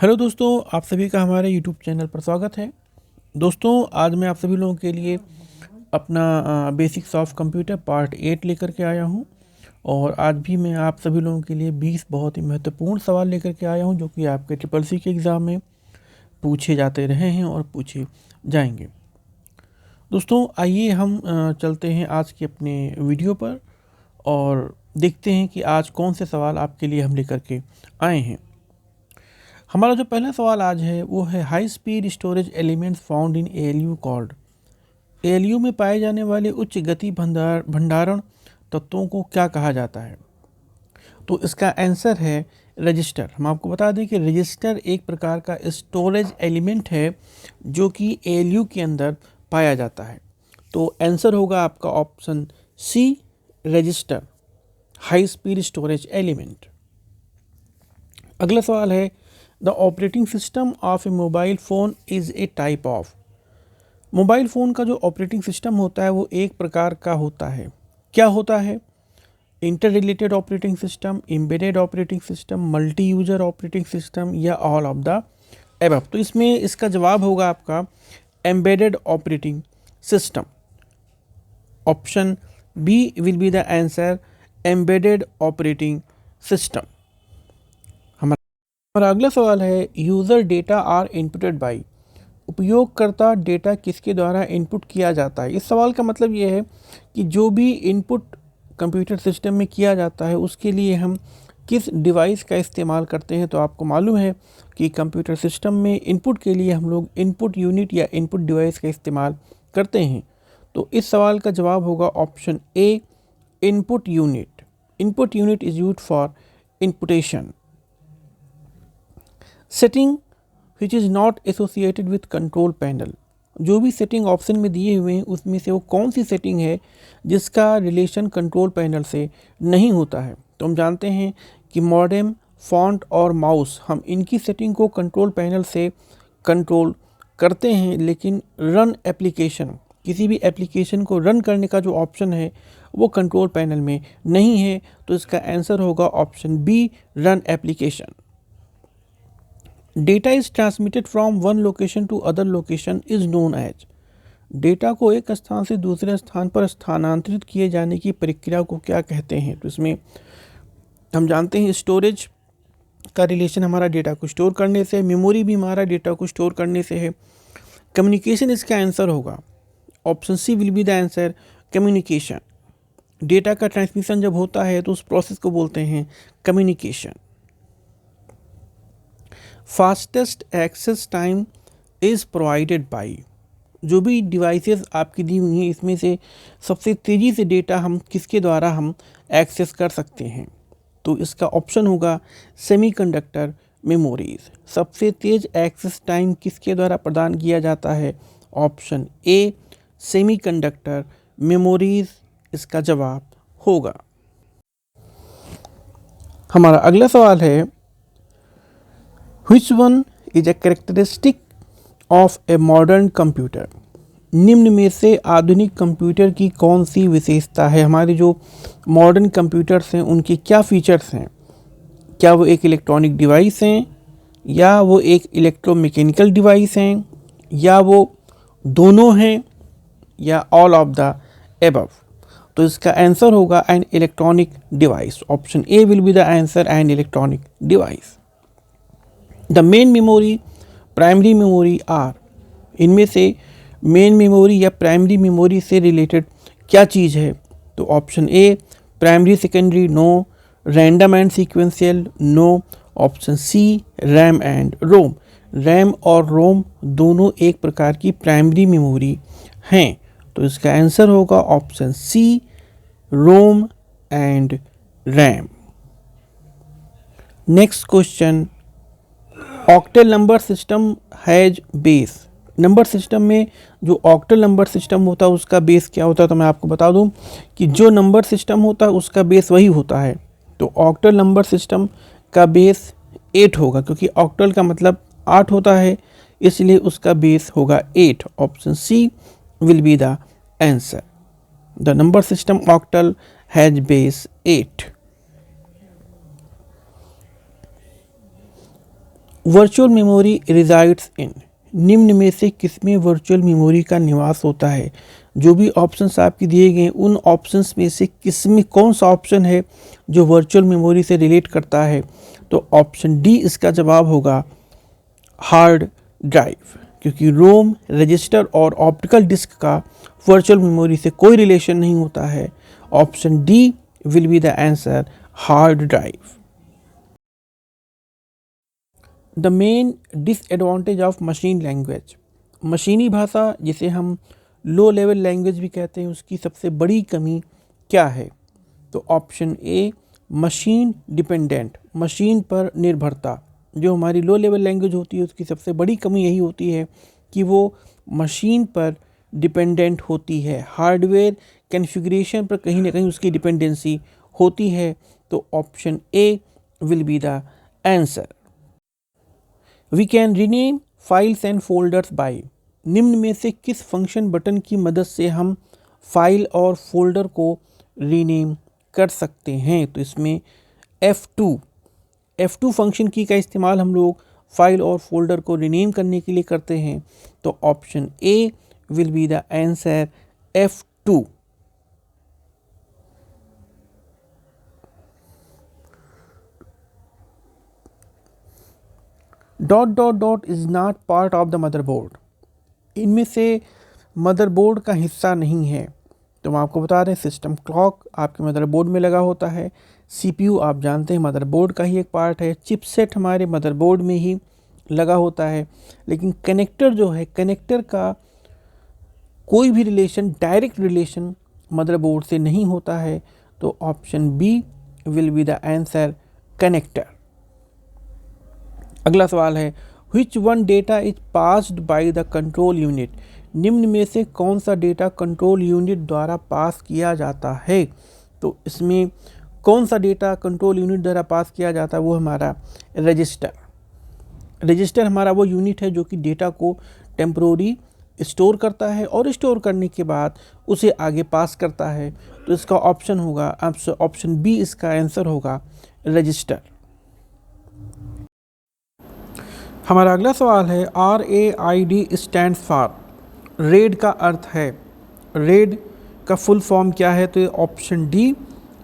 Hello दोस्तों, आप सभी का हमारे यूट्यूब चैनल पर स्वागत है। दोस्तों, आज मैं आप सभी लोगों के लिए अपना बेसिक्स ऑफ कंप्यूटर पार्ट 8 लेकर के आया हूं। और आज भी मैं आप सभी लोगों के लिए 20 बहुत ही महत्वपूर्ण सवाल लेकर के आया हूं, जो कि आपके ट्रिपल सी के एग्ज़ाम में पूछे जाते रहे हैं और पूछे जाएंगे। दोस्तों, आइए हम चलते हैं आज के अपने वीडियो पर और देखते हैं कि आज कौन से सवाल आपके लिए हम लेकर के आए हैं। हमारा जो पहला सवाल आज है वो है high speed storage elements found in ALU called. ALU में पाए जाने वाले उच्च गति भंडारण तत्वों को क्या कहा जाता है? तो इसका आंसर है रजिस्टर। हम आपको बता दें कि रजिस्टर एक प्रकार का स्टोरेज एलिमेंट है जो कि एएलयू के अंदर पाया जाता है। तो आंसर होगा आपका option C, register, high speed storage element. अगला सवाल है the operating system of a mobile phone is a type of. Mobile phone का जो ऑपरेटिंग सिस्टम होता है वो एक प्रकार का होता है। क्या होता है? Inter related operating system, embedded operating system, multi user operating system या ऑल ऑफ द एबव। तो इसमें इसका जवाब होगा आपका embedded operating system. Option B will be the answer, embedded operating system. हमारा अगला सवाल है user data are inputted by. उपयोगकर्ता डेटा किसके द्वारा इनपुट किया जाता है? इस सवाल का मतलब ये है कि जो भी इनपुट कंप्यूटर सिस्टम में किया जाता है उसके लिए हम किस डिवाइस का इस्तेमाल करते हैं। तो आपको मालूम है कि कंप्यूटर सिस्टम में इनपुट के लिए हम लोग इनपुट यूनिट या इनपुट डिवाइस का इस्तेमाल करते हैं। तो इस सवाल का जवाब होगा option A, input unit. Input unit is used for inputation. Setting which is not associated with control panel. जो भी सेटिंग ऑप्शन में दिए हुए हैं उसमें से वो कौन सी सेटिंग है जिसका रिलेशन कंट्रोल पैनल से नहीं होता है? तो हम जानते हैं कि मॉडेम, फॉन्ट और माउस, हम इनकी सेटिंग को कंट्रोल पैनल से कंट्रोल करते हैं, लेकिन रन एप्लीकेशन, किसी भी एप्लीकेशन को रन करने का जो ऑप्शन है वो कंट्रोल पैनल में नहीं है। तो इसका आंसर होगा option B, run application. Data is transmitted from one location to other location is known as. Data को एक स्थान से दूसरे स्थान पर स्थानांतरित किए जाने की प्रक्रिया को क्या कहते हैं? तो इसमें हम जानते हैं स्टोरेज का रिलेशन हमारा डेटा को स्टोर करने से, मेमोरी भी हमारा डेटा को स्टोर करने से है। कम्युनिकेशन इसका आंसर होगा, option C will be the answer, communication. Data का ट्रांसमिशन जब होता है तो उस प्रोसेस को बोलते हैं communication. Fastest access time is provided by. जो भी डिवाइसेस आपकी दी हुई हैं इसमें से सबसे तेज़ी से डेटा हम किसके द्वारा हम एक्सेस कर सकते हैं? तो इसका ऑप्शन होगा सेमीकंडक्टर मेमोरीज। सबसे तेज़ एक्सेस टाइम किसके द्वारा प्रदान किया जाता है? ऑप्शन ए, सेमीकंडक्टर मेमोरीज इसका जवाब होगा। हमारा अगला सवाल है Which one is a characteristic of a modern computer? निम्न में से आधुनिक कंप्यूटर की कौन सी विशेषता है? हमारे जो मॉडर्न कंप्यूटर्स हैं उनके क्या फीचर्स हैं? क्या वो एक इलेक्ट्रॉनिक डिवाइस हैं, या वो एक इलेक्ट्रोमैकेनिकल डिवाइस हैं, या वो दोनों हैं, या ऑल ऑफ द एबव? तो इसका आंसर होगा an electronic device. Option A will be the answer, an electronic device. The main memory, primary memory are. इनमें से मेन मेमोरी या प्राइमरी मेमोरी से रिलेटेड क्या चीज़ है? तो option A, primary secondary no, random and sequential no. Option C, RAM and ROM. RAM और ROM दोनों एक प्रकार की प्राइमरी मेमोरी हैं। तो इसका आंसर होगा option C, ROM and RAM. Next question, octal number system has base. Number system में जो ऑक्टल नंबर सिस्टम होता है उसका बेस क्या होता है? तो मैं आपको बता दूं कि जो नंबर सिस्टम होता है उसका बेस वही होता है। तो ऑक्टल नंबर सिस्टम का बेस 8 होगा, क्योंकि ऑक्टल का मतलब 8 होता है, इसलिए उसका बेस होगा 8। Option C will be the answer. The number system octal has base 8। Virtual memory resides in, निम्न में से किसमें वर्चुअल मेमोरी का निवास होता है? जो भी ऑप्शंस आपके दिए गए उन ऑप्शंस में से किसमें कौन सा ऑप्शन है जो वर्चुअल मेमोरी से रिलेट करता है? तो ऑप्शन डी इसका जवाब होगा, हार्ड ड्राइव, क्योंकि रोम, रजिस्टर और ऑप्टिकल डिस्क का वर्चुअल मेमोरी से कोई रिलेशन नहीं होता है। Option D will be the answer, hard drive. The main disadvantage of machine language, मशीनी भाषा जिसे हम लो लेवल लैंग्वेज भी कहते हैं, उसकी सबसे बड़ी कमी क्या है? तो ऑप्शन ए, मशीन डिपेंडेंट, मशीन पर निर्भरता। जो हमारी लो लेवल लैंग्वेज होती है उसकी सबसे बड़ी कमी यही होती है कि वो मशीन पर डिपेंडेंट होती है, हार्डवेयर कॉन्फ़िगरेशन पर कहीं ना कहीं उसकी डिपेंडेंसी होती है। तो option A will be the answer. We can rename files and folders by, निम्न में से किस फंक्शन बटन की मदद से हम फाइल और फोल्डर को रीनेम कर सकते हैं? तो इसमें F2 फंक्शन की का इस्तेमाल हम लोग फाइल और फोल्डर को रीनेम करने के लिए करते हैं। तो option A will be the answer, F2। Dot dot dot is not part of the motherboard, इनमें से मदरबोर्ड का हिस्सा नहीं है। तो हम आपको बता रहे हैं, सिस्टम क्लॉक आपके मदरबोर्ड में लगा होता है, सीपीयू आप जानते हैं मदरबोर्ड का ही एक पार्ट है, चिपसेट हमारे मदरबोर्ड में ही लगा होता है। लेकिन कनेक्टर जो है, कनेक्टर का कोई भी रिलेशन, डायरेक्ट रिलेशन मदरबोर्ड से नहीं होता है। तो option B will be the answer, connector. अगला सवाल है, which one data is passed by the control unit, निम्न में से कौन सा डेटा कंट्रोल यूनिट द्वारा पास किया जाता है? तो इसमें कौन सा डेटा कंट्रोल यूनिट द्वारा पास किया जाता है? वो हमारा रजिस्टर। रजिस्टर हमारा वो यूनिट है जो कि डेटा को टेम्पोररी स्टोर करता है और स्टोर करने के बाद उसे आगे पास करता है। तो इसका ऑप्शन होगा, ऑप्शन बी इसका आंसर होगा, रजिस्टर। हमारा अगला सवाल है, RAID स्टैंड्स फॉर, रेड का अर्थ है, रेड का फुल फॉर्म क्या है? तो ऑप्शन डी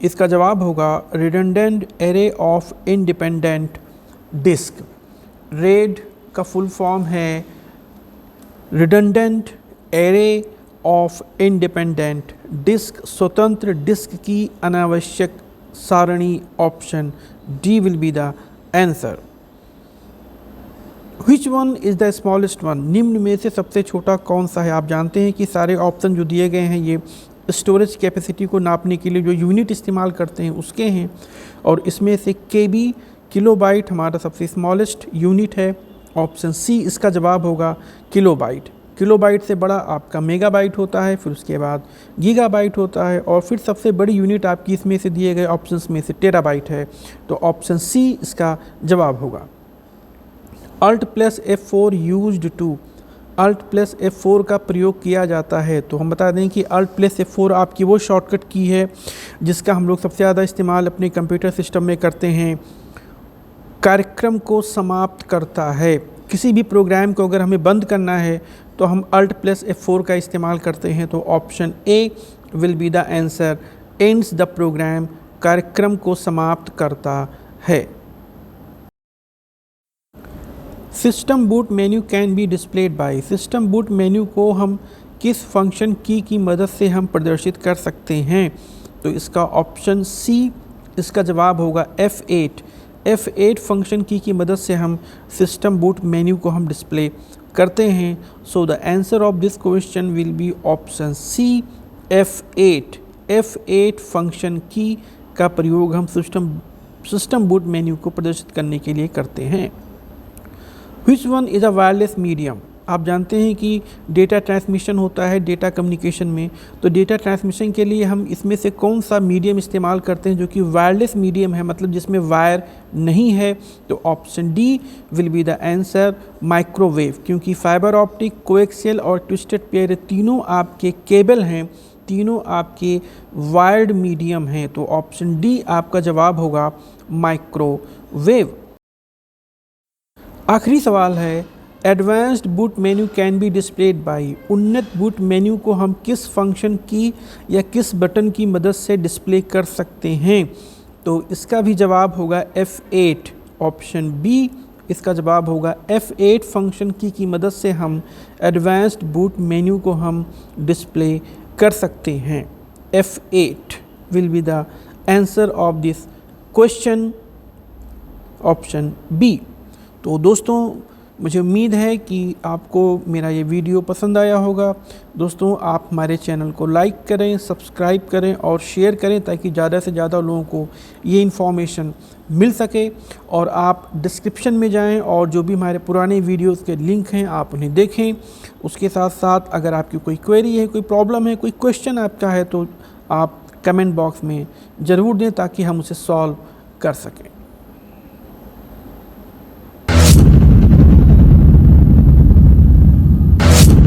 इसका जवाब होगा, redundant array of independent disk. RAID का फुल फॉर्म है redundant array of independent disk, स्वतंत्र डिस्क की अनावश्यक सारणी। Option D will be the answer. Which one is the smallest one, निम्न में से सबसे छोटा कौन सा है? आप जानते हैं कि सारे ऑप्शन जो दिए गए हैं ये स्टोरेज कैपेसिटी को नापने के लिए जो यूनिट इस्तेमाल करते हैं उसके हैं, और इसमें से KB, किलोबाइट हमारा सबसे स्मॉलेस्ट यूनिट है। ऑप्शन सी इसका जवाब होगा, किलोबाइट। किलोबाइट से बड़ा आपका मेगाबाइट होता है, फिर उसके बाद गीगाबाइट होता है, और फिर सबसे बड़ी यूनिट आपकी इसमें से दिए गए ऑप्शंस में से टेराबाइट है। तो ऑप्शन सी इसका जवाब होगा। Alt plus F4 used to, Alt plus F4 का प्रयोग किया जाता है। तो हम बता दें कि Alt प्लस F4 आपकी वो शॉर्टकट की है जिसका हम लोग सबसे ज़्यादा इस्तेमाल अपने कंप्यूटर सिस्टम में करते हैं। कार्यक्रम को समाप्त करता है, किसी भी प्रोग्राम को अगर हमें बंद करना है तो हम Alt प्लस F4 का इस्तेमाल करते हैं। तो option A will be the answer, ends the program, कार्यक्रम को समाप्त करता है। System boot menu can be displayed by, system boot menu को हम किस फंक्शन की मदद से हम प्रदर्शित कर सकते हैं? तो इसका ऑप्शन सी इसका जवाब होगा, F8 फंक्शन की मदद से हम सिस्टम बूट मेन्यू को हम डिस्प्ले करते हैं। So the answer of this question will be option C, F8 function key का प्रयोग हम सिस्टम बूट मेन्यू को प्रदर्शित करने के लिए करते हैं। Which one is a wireless medium, आप जानते हैं कि डेटा ट्रांसमिशन होता है डेटा कम्युनिकेशन में, तो डेटा ट्रांसमिशन के लिए हम इसमें से कौन सा मीडियम इस्तेमाल करते हैं जो कि वायरलेस मीडियम है, मतलब जिसमें वायर नहीं है? तो option D will be the answer, microwave, क्योंकि फाइबर ऑप्टिक, कोएक्सियल और ट्विस्टेड पेयर तीनों आपके केबल हैं, तीनों आपके वायर्ड मीडियम हैं। तो ऑप्शन डी आपका जवाब होगा, माइक्रोवेव। आखिरी सवाल है, advanced boot menu can be displayed by, उन्नत बूट मेन्यू को हम किस फंक्शन की या किस बटन की मदद से डिस्प्ले कर सकते हैं? तो इसका भी जवाब होगा F8, ऑप्शन बी इसका जवाब होगा। F8 फंक्शन की मदद से हम एडवांस्ड बूट मेन्यू को हम डिस्प्ले कर सकते हैं। F8 will be the answer of this question, option B. तो दोस्तों मुझे उम्मीद है कि आपको मेरा ये वीडियो पसंद आया होगा। दोस्तों आप हमारे चैनल को लाइक करें, सब्सक्राइब करें और शेयर करें ताकि ज़्यादा से ज़्यादा लोगों को ये इन्फॉर्मेशन मिल सके। और आप डिस्क्रिप्शन में जाएं और जो भी हमारे पुराने वीडियोस के लिंक हैं आप उन्हें देखें। उसके साथ साथ अगर आपकी कोई क्वेरी है, कोई प्रॉब्लम है, कोई क्वेश्चन आपका है तो आप कमेंट बॉक्स में ज़रूर दें ताकि हम उसे सॉल्व कर सकें।